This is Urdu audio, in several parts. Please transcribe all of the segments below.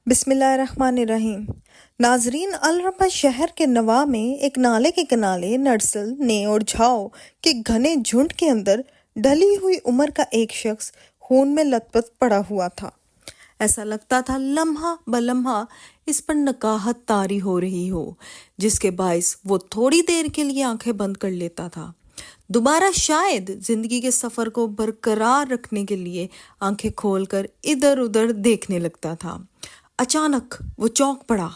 بسم اللہ الرحمن الرحیم۔ ناظرین، الربا شہر کے نواح میں ایک نالے کے کنارے نرسل نے اور جھاؤ کے گھنے جھنڈ کے اندر ڈھلی ہوئی عمر کا ایک شخص خون میں لت پت پڑا ہوا تھا۔ ایسا لگتا تھا لمحہ بلمحہ اس پر نکاہت طاری ہو رہی ہو، جس کے باعث وہ تھوڑی دیر کے لیے آنکھیں بند کر لیتا تھا، دوبارہ شاید زندگی کے سفر کو برقرار رکھنے کے لیے آنکھیں کھول کر ادھر ادھر دیکھنے لگتا تھا۔ اچانک وہ چونک پڑا،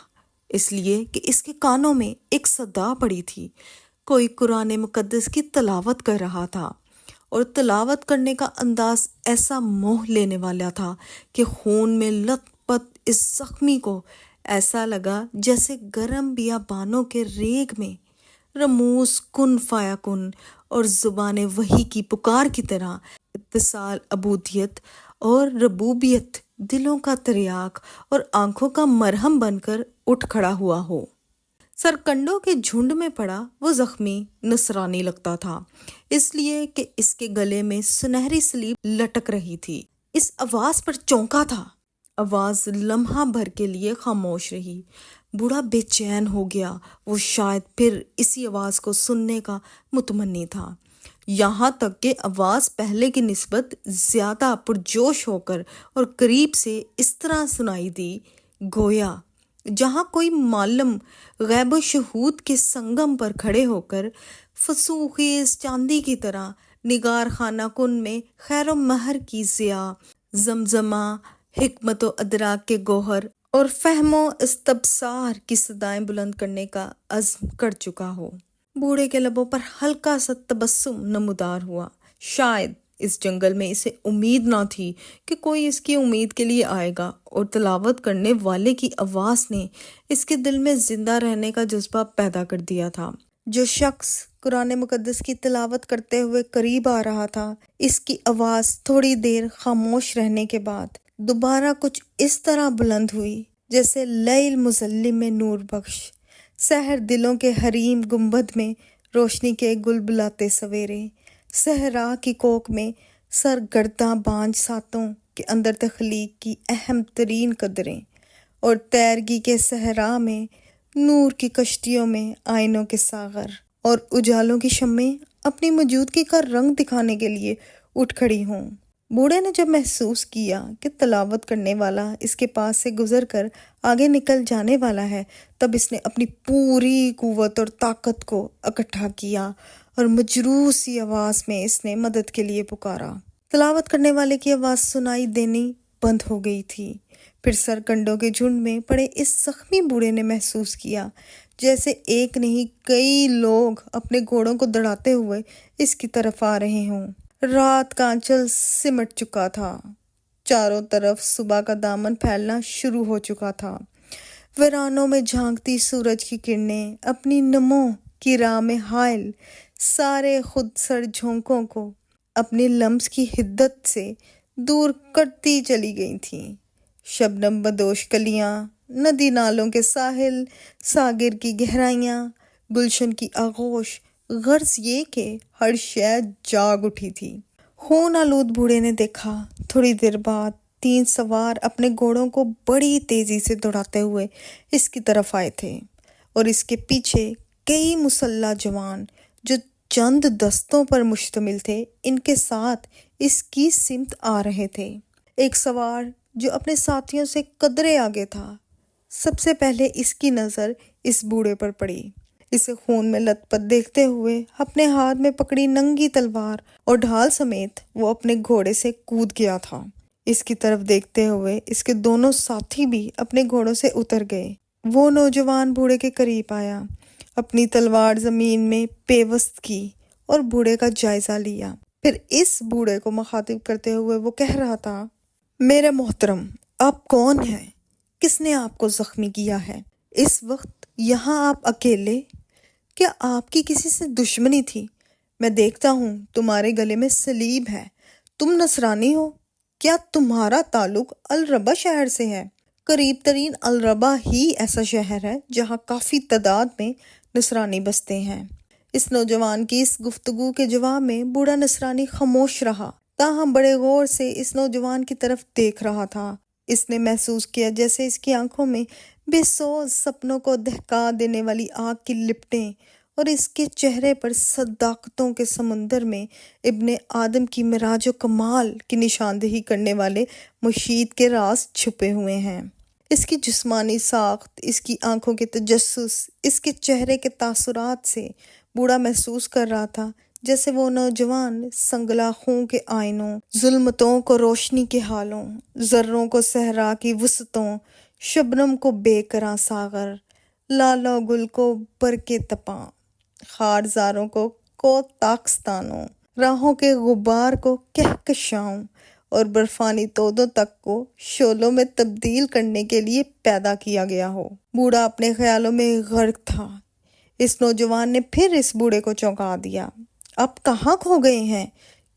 اس لیے کہ اس کے کانوں میں ایک صدا پڑی تھی۔ کوئی قرآن مقدس کی تلاوت کر رہا تھا، اور تلاوت کرنے کا انداز ایسا موہ لینے والا تھا کہ خون میں لت پت اس زخمی کو ایسا لگا جیسے گرم بیابانوں کے ریگ میں رموز کن فایا کن اور زبان وحی کی پکار کی طرح اتصال عبودیت اور ربوبیت دلوں کا تریاک اور آنکھوں کا مرہم بن کر اٹھ کھڑا ہوا ہو۔ سرکنڈوں کے جھنڈ میں پڑا وہ زخمی نصرانی لگتا تھا، اس لیے کہ اس کے گلے میں سنہری سلیب لٹک رہی تھی۔ اس آواز پر چونکا تھا۔ آواز لمحہ بھر کے لیے خاموش رہی۔ بوڑھا بے چین ہو گیا، وہ شاید پھر اسی آواز کو سننے کا متمنی تھا، یہاں تک کہ آواز پہلے کی نسبت زیادہ پرجوش ہو کر اور قریب سے اس طرح سنائی دی، گویا جہاں کوئی معلم غیب و شہود کے سنگم پر کھڑے ہو کر فسوخیز چاندی کی طرح نگار خانہ کن میں خیر و مہر کی ضیاء، زمزمہ، حکمت و ادراک کے گوہر اور فہم و استبصار کی صدائیں بلند کرنے کا عزم کر چکا ہو۔ بوڑھے کے لبوں پر ہلکا سا تبسم نمودار ہوا۔ شاید اس جنگل میں اسے امید نہ تھی کہ کوئی اس کی امید کے لیے آئے گا، اور تلاوت کرنے والے کی آواز نے اس کے دل میں زندہ رہنے کا جذبہ پیدا کر دیا تھا۔ جو شخص قرآن مقدس کی تلاوت کرتے ہوئے قریب آ رہا تھا، اس کی آواز تھوڑی دیر خاموش رہنے کے بعد دوبارہ کچھ اس طرح بلند ہوئی جیسے لیل مظلم میں نور بخش، سحر دلوں کے حریم گنبد میں روشنی کے گل بلاتے سویرے، صحرا کی کوک میں سرگرداں بانج ساتوں کے اندر تخلیق کی اہم ترین قدریں، اور تیرگی کے صحرا میں نور کی کشتیوں میں آئینوں کے ساغر اور اجالوں کی شمعیں اپنی موجودگی کا رنگ دکھانے کے لیے اٹھ کھڑی ہوں۔ بوڑھے نے جب محسوس کیا کہ تلاوت کرنے والا اس کے پاس سے گزر کر آگے نکل جانے والا ہے، تب اس نے اپنی پوری قوت اور طاقت کو اکٹھا کیا اور مجروح سی آواز میں اس نے مدد کے لیے پکارا۔ تلاوت کرنے والے کی آواز سنائی دینی بند ہو گئی تھی۔ پھر سرکنڈوں کے جھنڈ میں پڑے اس زخمی بوڑھے نے محسوس کیا جیسے ایک نہیں کئی لوگ اپنے گھوڑوں کو دوڑاتے ہوئے اس کی طرف آ رہے ہوں۔ رات کا آنچل سمٹ چکا تھا، چاروں طرف صبح کا دامن پھیلنا شروع ہو چکا تھا۔ ویرانوں میں جھانکتی سورج کی کرنیں اپنی نمو کی راہ میں حائل سارے خود سر جھونکوں کو اپنی لمس کی حدت سے دور کرتی چلی گئی تھیں۔ شبنم بدوش کلیاں، ندی نالوں کے ساحل، ساگر کی گہرائیاں، گلشن کی آغوش، غرض یہ کہ ہر شے جاگ اٹھی تھی۔ خون آلود بوڑھے نے دیکھا، تھوڑی دیر بعد 3 سوار اپنے گھوڑوں کو بڑی تیزی سے دوڑاتے ہوئے اس کی طرف آئے تھے، اور اس کے پیچھے کئی مسلح جوان جو چند دستوں پر مشتمل تھے ان کے ساتھ اس کی سمت آ رہے تھے۔ ایک سوار جو اپنے ساتھیوں سے قدرے آگے تھا، سب سے پہلے اس کی نظر اس بوڑھے پر پڑی۔ اسے خون میں لت پت دیکھتے ہوئے اپنے ہاتھ میں پکڑی ننگی تلوار اور ڈھال سمیت وہ اپنے گھوڑے سے کود گیا تھا۔ اس کی طرف دیکھتے ہوئے اس کے دونوں ساتھی بھی اپنے گھوڑوں سے اتر گئے۔ وہ نوجوان بوڑھے کے قریب آیا، اپنی تلوار زمین میں پیوست کی اور بوڑھے کا جائزہ لیا۔ پھر اس بوڑھے کو مخاطب کرتے ہوئے وہ کہہ رہا تھا، میرے محترم، آپ کون ہیں؟ کس نے آپ کو زخمی کیا ہے؟ اس وقت یہاں آپ اکیلے؟ کیا آپ کی کسی سے دشمنی تھی؟ میں دیکھتا ہوں تمہارے گلے میں سلیب ہے۔ تم نصرانی ہو؟ کیا تمہارا تعلق الربا شہر سے ہے؟ قریب ترین الربا ہی ایسا شہر ہے جہاں کافی تعداد میں نصرانی بستے ہیں۔ اس نوجوان کی اس گفتگو کے جواب میں بوڑھا نصرانی خاموش رہا، تاہم بڑے غور سے اس نوجوان کی طرف دیکھ رہا تھا۔ اس نے محسوس کیا جیسے اس کی آنکھوں میں بے سوز سپنوں کو دہکا دینے والی آگ کی لپٹیں اور اس کے چہرے پر صداقتوں کے سمندر میں ابن آدم کی معراج و کمال کی نشاندہی کرنے والے مشید کے راز چھپے ہوئے ہیں۔ اس کی جسمانی ساخت، اس کی آنکھوں کے تجسس، اس کے چہرے کے تاثرات سے بوڑھا محسوس کر رہا تھا جیسے وہ نوجوان سنگلاخوں کے آئینوں، ظلمتوں کو روشنی کے حالوں، ذروں کو صحرا کی وسعتوں، شبنم کو بے کراں ساغر، لالا گل کو برکے تپاں، خارزاروں کو تاکستانوں، راہوں کے غبار کو کہکشاؤں اور برفانی تودوں تک کو شعلوں میں تبدیل کرنے کے لیے پیدا کیا گیا ہو۔ بوڑھا اپنے خیالوں میں غرق تھا۔ اس نوجوان نے پھر اس بوڑھے کو چونکا دیا۔ آپ کہاں کھو گئے ہیں؟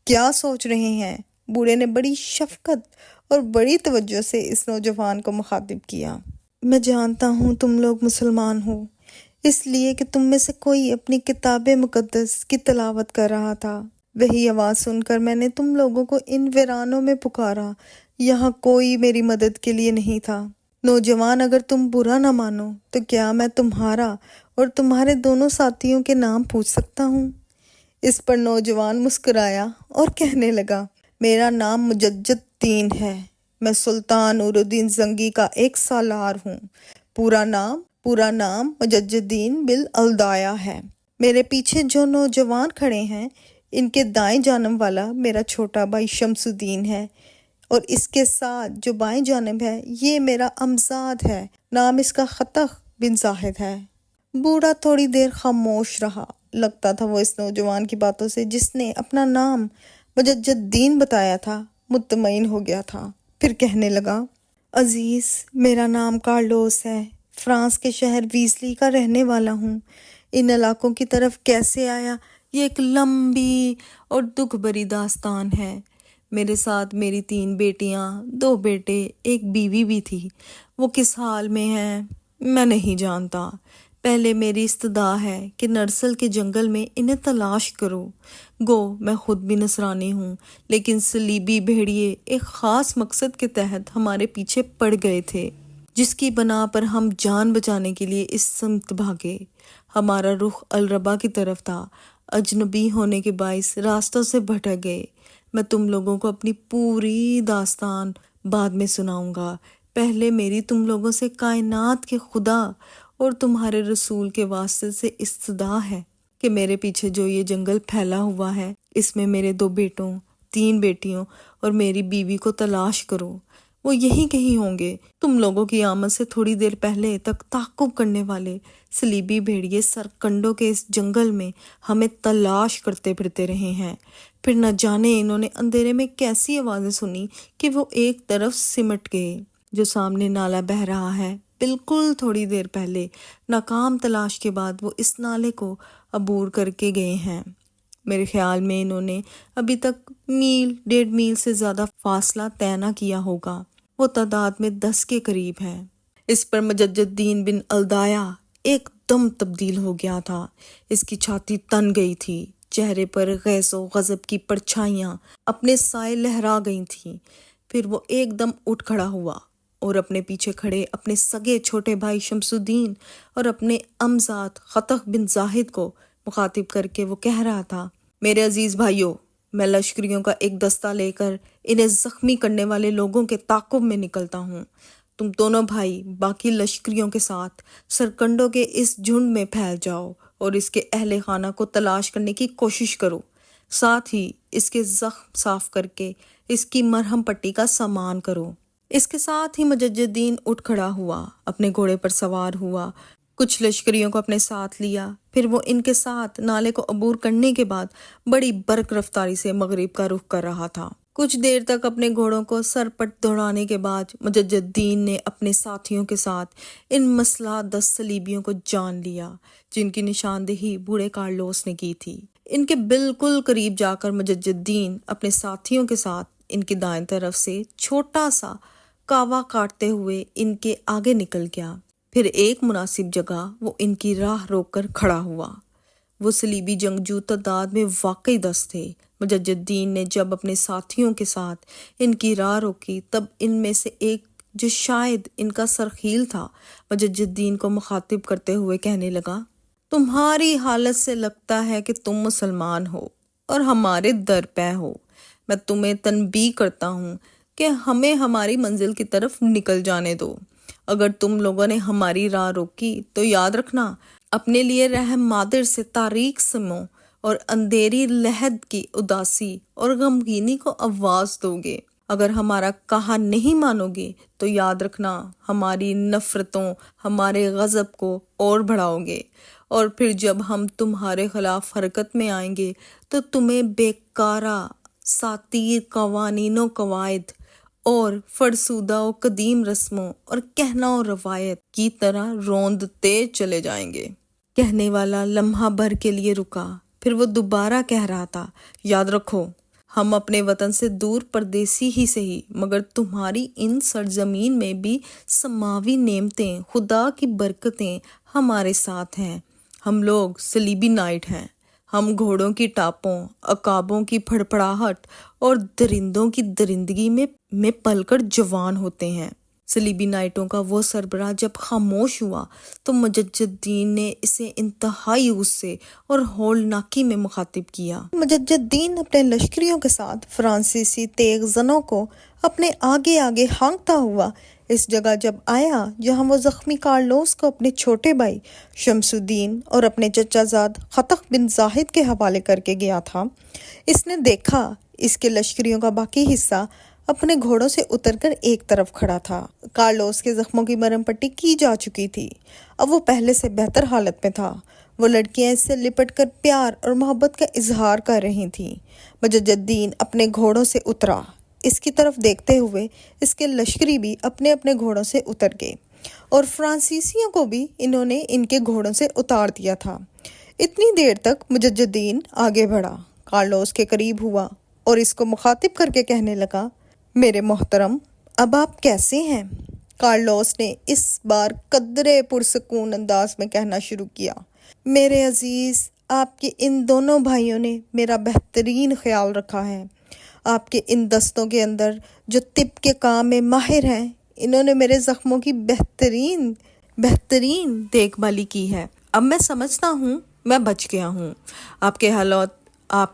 کیا سوچ رہے ہیں؟ بوڑھے نے بڑی شفقت اور بڑی توجہ سے اس نوجوان کو مخاطب کیا۔ میں جانتا ہوں تم لوگ مسلمان ہو، اس لیے کہ تم میں سے کوئی اپنی کتاب مقدس کی تلاوت کر رہا تھا۔ وہی آواز سن کر میں نے تم لوگوں کو ان ویرانوں میں پکارا، یہاں کوئی میری مدد کے لیے نہیں تھا۔ نوجوان، اگر تم برا نہ مانو تو کیا میں تمہارا اور تمہارے دونوں ساتھیوں کے نام پوچھ سکتا ہوں؟ اس پر نوجوان مسکرایا اور کہنے لگا، میرا نام مجدد دین ہے، میں سلطان نور الدین زنگی کا ایک سالار ہوں۔ پورا نام مجدد دین بالالدایا ہے۔ میرے پیچھے جو نوجوان کھڑے ہیں ان کے دائیں جانب والا میرا چھوٹا بھائی شمس الدین ہے، اور اس کے ساتھ جو بائیں جانب ہے یہ میرا امزاد ہے، نام اس کا خطخ بن زاہد ہے۔ بوڑھا تھوڑی دیر خاموش رہا۔ لگتا تھا وہ اس نوجوان کی باتوں سے جس نے اپنا نام مجدد دین بتایا تھا مطمئن ہو گیا تھا۔ پھر کہنے لگا، عزیز، میرا نام کارلوس ہے، فرانس کے شہر ویزلی کا رہنے والا ہوں۔ ان علاقوں کی طرف کیسے آیا یہ ایک لمبی اور دکھ بھری داستان ہے۔ میرے ساتھ میری 3 بیٹیاں، 2 بیٹے، ایک بیوی بھی تھی۔ وہ کس حال میں ہیں میں نہیں جانتا۔ پہلے میری استدعا ہے کہ نرسل کے جنگل میں انہیں تلاش کرو۔ گو میں خود بھی نصرانی ہوں، لیکن صلیبی بھیڑیے ایک خاص مقصد کے تحت ہمارے پیچھے پڑ گئے تھے، جس کی بنا پر ہم جان بچانے کے لیے اس سمت بھاگے۔ ہمارا رخ الربا کی طرف تھا، اجنبی ہونے کے باعث راستوں سے بھٹک گئے۔ میں تم لوگوں کو اپنی پوری داستان بعد میں سناؤں گا۔ پہلے میری تم لوگوں سے کائنات کے خدا اور تمہارے رسول کے واسطے سے استدعا ہے کہ میرے پیچھے جو یہ جنگل پھیلا ہوا ہے اس میں میرے 2 بیٹوں، 3 بیٹیوں اور میری بیوی کو تلاش کرو۔ وہ یہی کہیں ہوں گے۔ تم لوگوں کی آمد سے تھوڑی دیر پہلے تک تعاقب کرنے والے صلیبی بھیڑیے سرکنڈوں کے اس جنگل میں ہمیں تلاش کرتے پھرتے رہے ہیں۔ پھر نہ جانے انہوں نے اندھیرے میں کیسی آوازیں سنی کہ وہ ایک طرف سمٹ گئے۔ جو سامنے نالا بہہ رہا ہے، بالکل تھوڑی دیر پہلے ناکام تلاش کے بعد وہ اس نالے کو عبور کر کے گئے ہیں۔ میرے خیال میں انہوں نے ابھی تک 1.5 میل سے زیادہ فاصلہ طے نہ کیا ہوگا۔ وہ تعداد میں 10 کے قریب ہے۔ اس پر مجدد دین بن الدایا ایک دم تبدیل ہو گیا تھا۔ اس کی چھاتی تن گئی تھی، چہرے پر غیظ و غضب کی پرچھائیاں اپنے سائے لہرا گئی تھیں۔ پھر وہ ایک دم اٹھ کھڑا ہوا اور اپنے پیچھے کھڑے اپنے سگے چھوٹے بھائی شمس الدین اور اپنے امزاد خطخ بن زاہد کو مخاطب کر کے وہ کہہ رہا تھا، میرے عزیز بھائیوں، میں لشکریوں کا ایک دستہ لے کر انہیں زخمی کرنے والے لوگوں کے تعاقب میں نکلتا ہوں۔ تم دونوں بھائی باقی لشکریوں کے ساتھ سرکنڈوں کے اس جھنڈ میں پھیل جاؤ اور اس کے اہل خانہ کو تلاش کرنے کی کوشش کرو، ساتھ ہی اس کے زخم صاف کر کے اس کی مرہم پٹی کا سامان کرو۔ اس کے ساتھ ہی مجدد دین اٹھ کھڑا ہوا، اپنے گھوڑے پر سوار ہوا، کچھ لشکریوں کو اپنے ساتھ لیا۔ پھر وہ ان کے ساتھ نالے کو عبور کرنے کے بعد بڑی برق رفتاری سے مغرب کا رخ کر رہا تھا۔ کچھ دیر تک اپنے گھوڑوں کو سرپٹ دوڑانے کے بعد مجدد دین نے اپنے ساتھیوں کے ساتھ ان مسلح 10 صلیبیوں کو جان لیا جن کی نشاندہی بوڑھے کارلوس نے کی تھی۔ ان کے بالکل قریب جا کر مجدد دین اپنے ساتھیوں کے ساتھ ان کی دائیں طرف سے چھوٹا سا کاوا کاٹتے ہوئے ان کے آگے نکل گیا۔ پھر ایک مناسب جگہ وہ ان کی راہ روک کر کھڑا ہوا۔ وہ صلیبی جنگجو تعداد میں واقعی 10 تھے۔ مجدد دین نے جب اپنے ساتھیوں کے ساتھ ان کی راہ روکی تب ان میں سے ایک جو شاید ان کا سرخیل تھا، مجددین کو مخاطب کرتے ہوئے کہنے لگا، تمہاری حالت سے لگتا ہے کہ تم مسلمان ہو اور ہمارے در پہ ہو۔ میں تمہیں تنبیہ کرتا ہوں کہ ہمیں ہماری منزل کی طرف نکل جانے دو۔ اگر تم لوگوں نے ہماری راہ روکی تو یاد رکھنا، اپنے لیے رحم مادر سے تاریک سموں اور اندھیری لحد کی اداسی اور غمگینی کو آواز دو گے۔ اگر ہمارا کہا نہیں مانو گے تو یاد رکھنا، ہماری نفرتوں، ہمارے غضب کو اور بڑھاؤ گے، اور پھر جب ہم تمہارے خلاف حرکت میں آئیں گے تو تمہیں بیکارہ ساتیر قوانین و قواعد اور فرسودہ و قدیم رسموں اور کہنا و روایت کی طرح روندتے چلے جائیں گے۔ کہنے والا لمحہ بھر کے لیے رکا، پھر وہ دوبارہ کہہ رہا تھا، یاد رکھو، ہم اپنے وطن سے دور پردیسی ہی سہی، مگر تمہاری ان سرزمین میں بھی سماوی نعمتیں، خدا کی برکتیں ہمارے ساتھ ہیں۔ ہم لوگ صلیبی نائٹ ہیں، ہم گھوڑوں کی ٹاپوں، عقابوں کی پھڑپڑاہٹ اور درندوں کی درندگی میں پل کر جوان ہوتے ہیں۔ صلیبی نائٹوں کا وہ سربراہ جب خاموش ہوا تو مجددین نے اسے انتہائی غصے اور ہولناکی میں مخاطب کیا۔ مجددین اپنے لشکریوں کے ساتھ فرانسیسی تیغ زنوں کو اپنے آگے آگے ہانکتا ہوا اس جگہ جب آیا جہاں وہ زخمی کارلوس کو اپنے چھوٹے بھائی شمس الدین اور اپنے چچا زاد خطق بن زاہد کے حوالے کر کے گیا تھا، اس نے دیکھا اس کے لشکریوں کا باقی حصہ اپنے گھوڑوں سے اتر کر ایک طرف کھڑا تھا۔ کارلوس کے زخموں کی مرہم پٹی کی جا چکی تھی، اب وہ پہلے سے بہتر حالت میں تھا۔ وہ لڑکیاں اس سے لپٹ کر پیار اور محبت کا اظہار کر رہی تھیں۔ مجددین اپنے گھوڑوں سے اترا، اس کی طرف دیکھتے ہوئے اس کے لشکری بھی اپنے اپنے گھوڑوں سے اتر گئے، اور فرانسیسیوں کو بھی انہوں نے ان کے گھوڑوں سے اتار دیا تھا۔ اتنی دیر تک مجددین آگے بڑھا، کارلوس کے قریب ہوا اور اس کو مخاطب کر کے کہنے لگا، میرے محترم، اب آپ کیسے ہیں؟ کارلوس نے اس بار قدرے پرسکون انداز میں کہنا شروع کیا، میرے عزیز، آپ کے ان دونوں بھائیوں نے میرا بہترین خیال رکھا ہے۔ آپ کے ان دستوں کے اندر جو طب کے کام میں ماہر ہیں، انہوں نے میرے زخموں کی بہترین دیکھ بھالی کی ہے۔ اب میں سمجھتا ہوں میں بچ گیا ہوں۔ آپ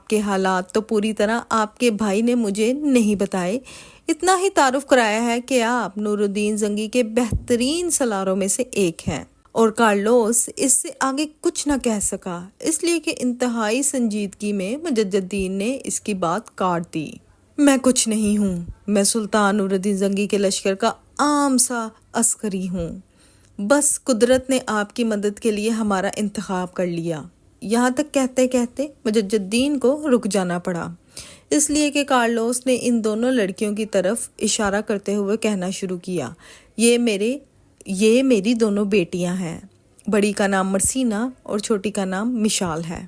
کے حالات تو پوری طرح آپ کے بھائی نے مجھے نہیں بتائے، اتنا ہی تعارف کرایا ہے کہ آپ نور الدین زنگی کے بہترین سالاروں میں سے ایک ہیں۔ اور کارلوس اس سے آگے کچھ نہ کہہ سکا، اس لیے کہ انتہائی سنجیدگی میں مجددین نے اس کی بات کاٹ دی۔ میں کچھ نہیں ہوں، میں سلطان نور الدین زنگی کے لشکر کا عام سا عسکری ہوں، بس قدرت نے آپ کی مدد کے لیے ہمارا انتخاب کر لیا۔ یہاں تک کہتے کہتے مجددین کو رک جانا پڑا، اس لیے کہ کارلوس نے ان دونوں لڑکیوں کی طرف اشارہ کرتے ہوئے کہنا شروع کیا، یہ میری دونوں بیٹیاں ہیں، بڑی کا نام مرسینہ اور چھوٹی کا نام مشال ہے۔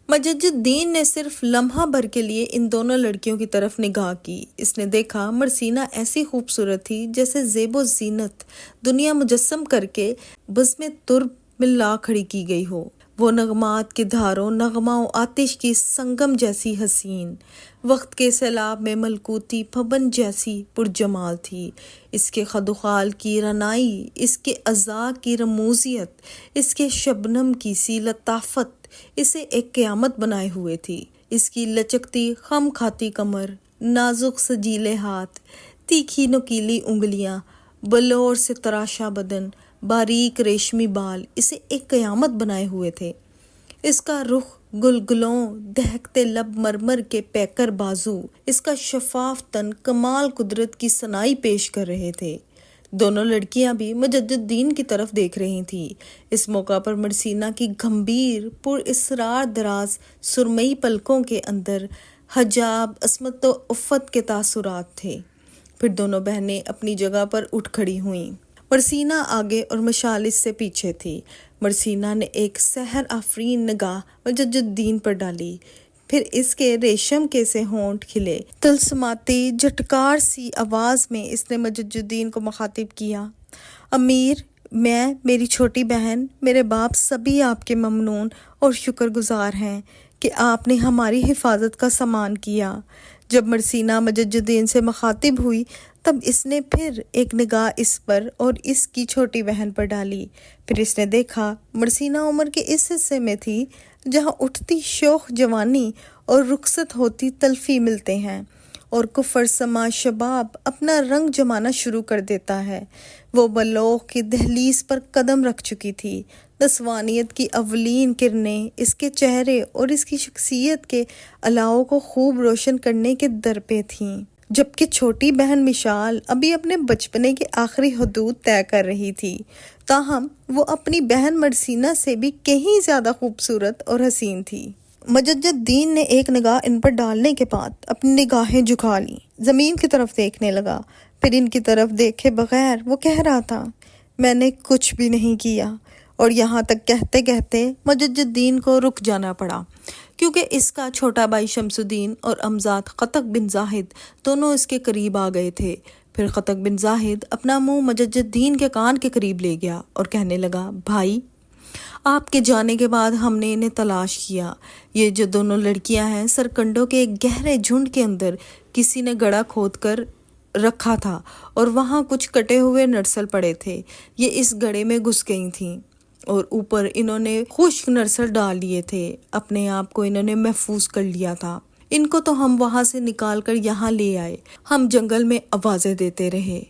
مجددین نے صرف لمحہ بھر کے لیے ان دونوں لڑکیوں کی طرف نگاہ کی۔ اس نے دیکھا مرسینہ ایسی خوبصورت تھی جیسے زیب و زینت دنیا مجسم کر کے بزم ترب میں لا کھڑی کی گئی ہو۔ وہ نغمات کی دھاروں، نغمہ و آتش کی سنگم جیسی حسین، وقت کے سیلاب میں ملکوتی پھبن جیسی پرجمال تھی۔ اس کے خد و خال کی رعنائی، اس کے اعضاء کی رموزیت، اس کے شبنم کی سی لطافت اسے ایک قیامت بنائے ہوئے تھی۔ اس کی لچکتی خم کھاتی کمر، نازک سجیلے ہاتھ، تیکھی نوکیلی انگلیاں، بلور سے تراشا بدن، باریک ریشمی بال اسے ایک قیامت بنائے ہوئے تھے۔ اس کا رخ گلگلوں، دہکتے لب، مرمر کے پیکر بازو، اس کا شفاف تن کمال قدرت کی صنائی پیش کر رہے تھے۔ دونوں لڑکیاں بھی مجددین کی طرف دیکھ رہی تھیں۔ اس موقع پر مرسینہ کی گمبھیر پر اسرار دراز سرمئی پلکوں کے اندر حجاب، عصمت و عفت کے تاثرات تھے۔ پھر دونوں بہنیں اپنی جگہ پر اٹھ کھڑی ہوئیں۔ مرسینہ آگے اور مشال اس سے پیچھے تھی۔ مرسینہ نے ایک سحر آفرین نگاہ مجددین پر ڈالی، پھر اس کے ریشم کے سے ہونٹ کھلے، طلسماتی جھٹکار سی آواز میں اس نے مجددین کو مخاطب کیا، امیر، میں، میری چھوٹی بہن، میرے باپ سبھی آپ کے ممنون اور شکر گزار ہیں کہ آپ نے ہماری حفاظت کا سامان کیا۔ جب مرسینہ مجددین سے مخاطب ہوئی تب اس نے پھر ایک نگاہ اس پر اور اس کی چھوٹی بہن پر ڈالی۔ پھر اس نے دیکھا مرسینہ عمر کے اس حصے میں تھی جہاں اٹھتی شوخ جوانی اور رخصت ہوتی تلفی ملتے ہیں اور کفر سما شباب اپنا رنگ جمانا شروع کر دیتا ہے۔ وہ بلوغ کی دہلیز پر قدم رکھ چکی تھی۔ نسوانیت کی اولین کرنیں اس کے چہرے اور اس کی شخصیت کے الاؤ کو خوب روشن کرنے کے در پہ تھیں، جبکہ چھوٹی بہن مشال ابھی اپنے بچپنے کی آخری حدود طے کر رہی تھی۔ تاہم وہ اپنی بہن مرسینہ سے بھی کہیں زیادہ خوبصورت اور حسین تھی۔ مجد الدین نے ایک نگاہ ان پر ڈالنے کے بعد اپنی نگاہیں جھکا لیں، زمین کی طرف دیکھنے لگا۔ پھر ان کی طرف دیکھے بغیر وہ کہہ رہا تھا، میں نے کچھ بھی نہیں کیا۔ اور یہاں تک کہتے کہتے مجد الدین کو رک جانا پڑا، کیونکہ اس کا چھوٹا بھائی شمس الدین اور امزاد قطق بن زاہد دونوں اس کے قریب آ گئے تھے۔ پھر قطق بن زاہد اپنا منہ مجد الدین کے کان کے قریب لے گیا اور کہنے لگا، بھائی، آپ کے جانے کے بعد ہم نے انہیں تلاش کیا۔ یہ جو دونوں لڑکیاں ہیں سرکنڈوں کے ایک گہرے جھنڈ کے اندر کسی نے گڑھا کھود کر رکھا تھا اور وہاں کچھ کٹے ہوئے نرسل پڑے تھے۔ یہ اس گڑھے میں گھس گئی تھیں اور اوپر انہوں نے خشک نرسل ڈال لیے تھے۔ اپنے آپ کو انہوں نے محفوظ کر لیا تھا۔ ان کو تو ہم وہاں سے نکال کر یہاں لے آئے۔ ہم جنگل میں آوازیں دیتے رہے،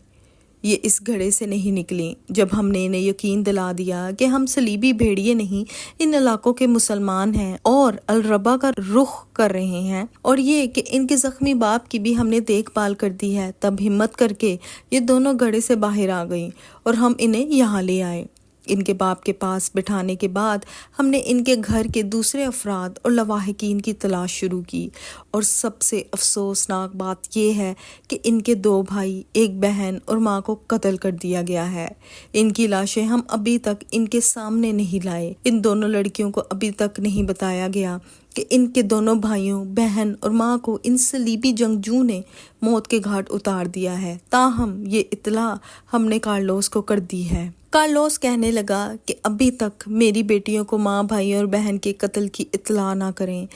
یہ اس گھڑے سے نہیں نکلیں۔ جب ہم نے انہیں یقین دلا دیا کہ ہم صلیبی بھیڑیے نہیں، ان علاقوں کے مسلمان ہیں اور الربا کا رخ کر رہے ہیں، اور یہ کہ ان کے زخمی باپ کی بھی ہم نے دیکھ بھال کر دی ہے، تب ہمت کر کے یہ دونوں گھڑے سے باہر آ گئیں اور ہم انہیں یہاں لے آئے۔ ان کے باپ کے پاس بٹھانے کے بعد ہم نے ان کے گھر کے دوسرے افراد اور لواحقین کی تلاش شروع کی، اور سب سے افسوسناک بات یہ ہے کہ ان کے 2 بھائی، ایک بہن اور ماں کو قتل کر دیا گیا ہے۔ ان کی لاشیں ہم ابھی تک ان کے سامنے نہیں لائے۔ ان دونوں لڑکیوں کو ابھی تک نہیں بتایا گیا کہ ان کے دونوں بھائیوں، بہن اور ماں کو ان صلیبی جنگجو نے موت کے گھاٹ اتار دیا ہے۔ تاہم یہ اطلاع ہم نے کارلوس کو کر دی ہے۔ کارلوس کہنے لگا کہ ابھی تک میری بیٹیوں کو ماں، بھائی اور بہن کے قتل کی اطلاع نہ کریں۔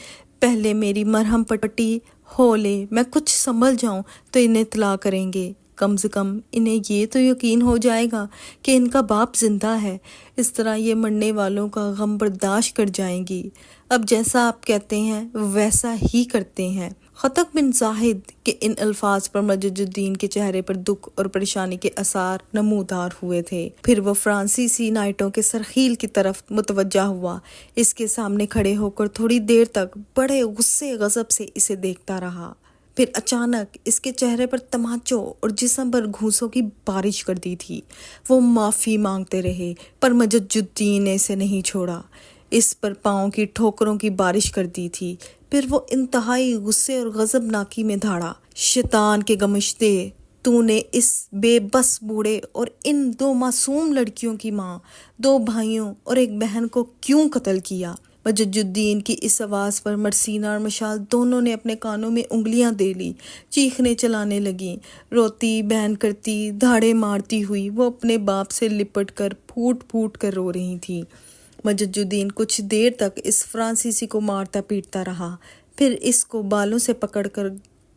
پہلے میری مرہم پٹی ہو لے، میں کچھ سنبھل جاؤں تو انہیں اطلاع کریں گے۔ کم سے کم انہیں یہ تو یقین ہو جائے گا کہ ان کا باپ زندہ ہے۔ اس طرح یہ مرنے والوں کا غم برداشت کر جائیں گی۔ اب جیسا آپ کہتے ہیں ویسا ہی کرتے ہیں۔ قطق بن زاہد کے ان الفاظ پر مجد الدین کے چہرے پر دکھ اور پریشانی کے آثار نمودار ہوئے تھے۔ پھر وہ فرانسیسی نائٹوں کے سرخیل کی طرف متوجہ ہوا۔ اس کے سامنے کھڑے ہو کر تھوڑی دیر تک بڑے غصے غضب سے اسے دیکھتا رہا۔ پھر اچانک اس کے چہرے پر تماچوں اور جسم پر گھوسوں کی بارش کر دی تھی۔ وہ معافی مانگتے رہے، پر مجد الدین نے اسے نہیں چھوڑا۔ اس پر پاؤں کی ٹھوکروں کی بارش کر دی تھی۔ پھر وہ انتہائی غصے اور غضب ناکی میں دھاڑا، شیطان کے گمشتے، تو نے اس بے بس بوڑھے اور ان 2 معصوم لڑکیوں کی ماں، 2 بھائیوں اور ایک بہن کو کیوں قتل کیا؟ مجد الدین کی اس آواز پر مرسینہ اور مشال دونوں نے اپنے کانوں میں انگلیاں دے لی، چیخنے چلانے لگیں۔ روتی بہن کرتی، دھاڑے مارتی ہوئی وہ اپنے باپ سے لپٹ کر پھوٹ پھوٹ کر رو رہی تھی۔ مجد الدین کچھ دیر تک اس فرانسیسی کو مارتا پیٹتا رہا، پھر اس کو بالوں سے پکڑ کر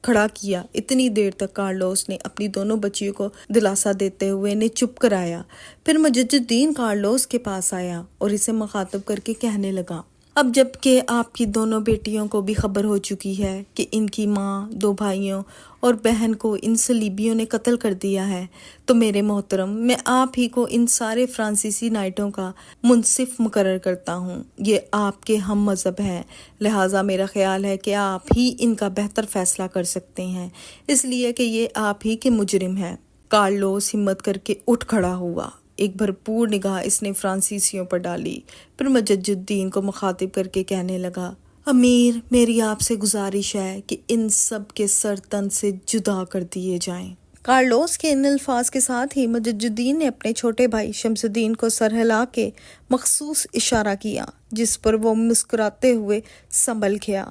کھڑا کیا۔ اتنی دیر تک کارلوس نے اپنی دونوں بچیوں کو دلاسا دیتے ہوئے انہیں چپ کرایا۔ پھر مجد الدین کارلوس کے پاس آیا اور اسے مخاطب کر کے کہنے لگا، اب جب کہ آپ کی دونوں بیٹیوں کو بھی خبر ہو چکی ہے کہ ان کی ماں، 2 بھائیوں اور بہن کو ان صلیبیوں نے قتل کر دیا ہے، تو میرے محترم، میں آپ ہی کو ان سارے فرانسیسی نائٹوں کا منصف مقرر کرتا ہوں۔ یہ آپ کے ہم مذہب ہیں، لہٰذا میرا خیال ہے کہ آپ ہی ان کا بہتر فیصلہ کر سکتے ہیں، اس لیے کہ یہ آپ ہی کے مجرم ہیں۔ کارلوس ہمت کر کے اٹھ کھڑا ہوا۔ ایک بھرپور نگاہ اس نے فرانسیسیوں پر ڈالی، پھر مجد الدین کو مخاطب کر کے کہنے لگا، امیر، میری آپ سے گزارش ہے کہ ان سب کے سر تن سے جدا کر دیے جائیں۔ کارلوس کے ان الفاظ کے ساتھ ہی مجد الدین نے اپنے چھوٹے بھائی شمس الدین کو سر ہلا کے مخصوص اشارہ کیا، جس پر وہ مسکراتے ہوئے سنبھل گیا۔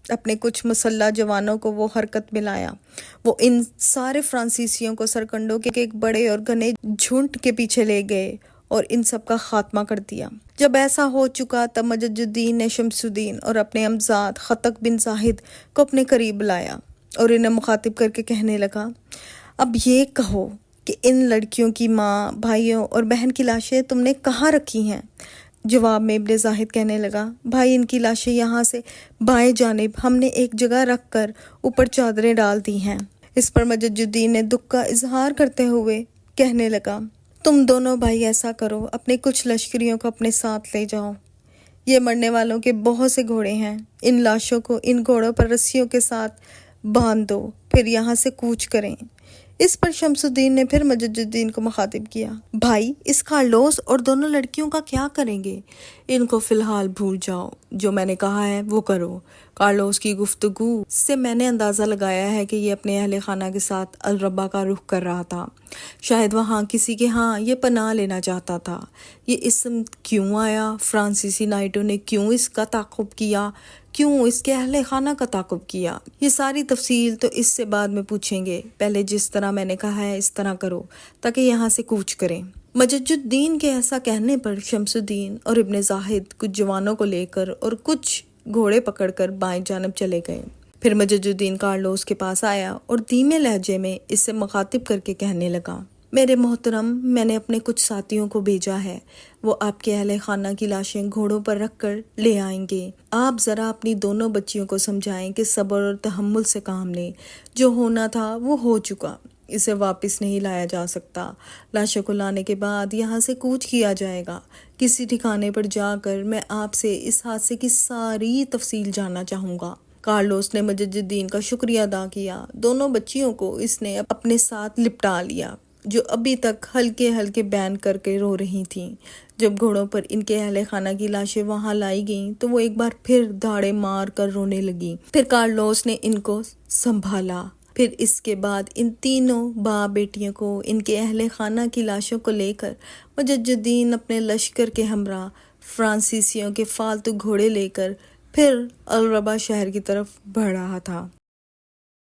اپنے کچھ مسلح جوانوں کو وہ حرکت میں لایا۔ وہ ان سارے فرانسیسیوں کو سرکنڈوں کے ایک بڑے اور گھنے جھنڈ کے پیچھے لے گئے اور ان سب کا خاتمہ کر دیا۔ جب ایسا ہو چکا تب مجد الدین نے شمس الدین اور اپنے امزاد قطق بن زاہد کو اپنے قریب بلایا اور انہیں مخاطب کر کے کہنے لگا، اب یہ کہو کہ ان لڑکیوں کی ماں، بھائیوں اور بہن کی لاشیں تم نے کہاں رکھی ہیں؟ جواب میں ابن زاہد کہنے لگا، بھائی ان کی لاشیں یہاں سے بائیں جانب ہم نے ایک جگہ رکھ کر اوپر چادریں ڈال دی ہیں۔ اس پر مجد الدین نے دکھ کا اظہار کرتے ہوئے کہنے لگا، تم دونوں بھائی ایسا کرو، اپنے کچھ لشکریوں کو اپنے ساتھ لے جاؤ۔ یہ مرنے والوں کے بہت سے گھوڑے ہیں، ان لاشوں کو ان گھوڑوں پر رسیوں کے ساتھ باندھ دو، پھر یہاں سے کوچ کریں۔ اس پر شمس الدین نے پھر مجد الدین کو مخاطب کیا، بھائی اس کارلوس اور دونوں لڑکیوں کا کیا کریں گے؟ ان کو فی الحال بھول جاؤ، جو میں نے کہا ہے وہ کرو۔ کارلوس کی گفتگو سے میں نے اندازہ لگایا ہے کہ یہ اپنے اہل خانہ کے ساتھ الربا کا رخ کر رہا تھا، شاید وہاں کسی کے ہاں یہ پناہ لینا چاہتا تھا۔ یہ اسم کیوں آیا؟ فرانسیسی نائٹوں نے کیوں اس کا تعاقب کیا؟ کیوں اس کے اہل خانہ کا تعاقب کیا؟ یہ ساری تفصیل تو اس سے بعد میں پوچھیں گے، پہلے جس طرح میں نے کہا ہے اس طرح کرو تاکہ یہاں سے کوچ کریں۔ مجد الدین کے ایسا کہنے پر شمس الدین اور ابن زاہد کچھ جوانوں کو لے کر اور کچھ گھوڑے پکڑ کر بائیں جانب چلے گئے۔ پھر مجد الدین کارلوس کے پاس آیا اور دھیمے لہجے میں اس سے مخاطب کر کے کہنے لگا، میرے محترم، میں نے اپنے کچھ ساتھیوں کو بھیجا ہے، وہ آپ کے اہل خانہ کی لاشیں گھوڑوں پر رکھ کر لے آئیں گے۔ آپ ذرا اپنی دونوں بچیوں کو سمجھائیں کہ صبر اور تحمل سے کام لیں، جو ہونا تھا وہ ہو چکا، اسے واپس نہیں لایا جا سکتا۔ لاشوں کو لانے کے بعد یہاں سے کوچ کیا جائے گا۔ کسی ٹھکانے پر جا کر میں آپ سے اس حادثے کی ساری تفصیل جاننا چاہوں گا۔ کارلوس نے مجد الدین کا شکریہ ادا کیا۔ دونوں بچیوں کو اس نے اپنے ساتھ لپٹا لیا، جو ابھی تک ہلکے ہلکے بین کر کے رو رہی تھیں۔ جب گھوڑوں پر ان کے اہل خانہ کی لاشیں وہاں لائی گئیں تو وہ ایک بار پھر دھاڑے مار کر رونے لگیں۔ پھر کارلوس نے ان کو سنبھالا۔ پھر اس کے بعد ان تینوں باپ بیٹیوں کو ان کے اہل خانہ کی لاشوں کو لے کر مجد الدین اپنے لشکر کے ہمراہ فرانسیسیوں کے فالتو گھوڑے لے کر پھر الربا شہر کی طرف بڑھ رہا تھا۔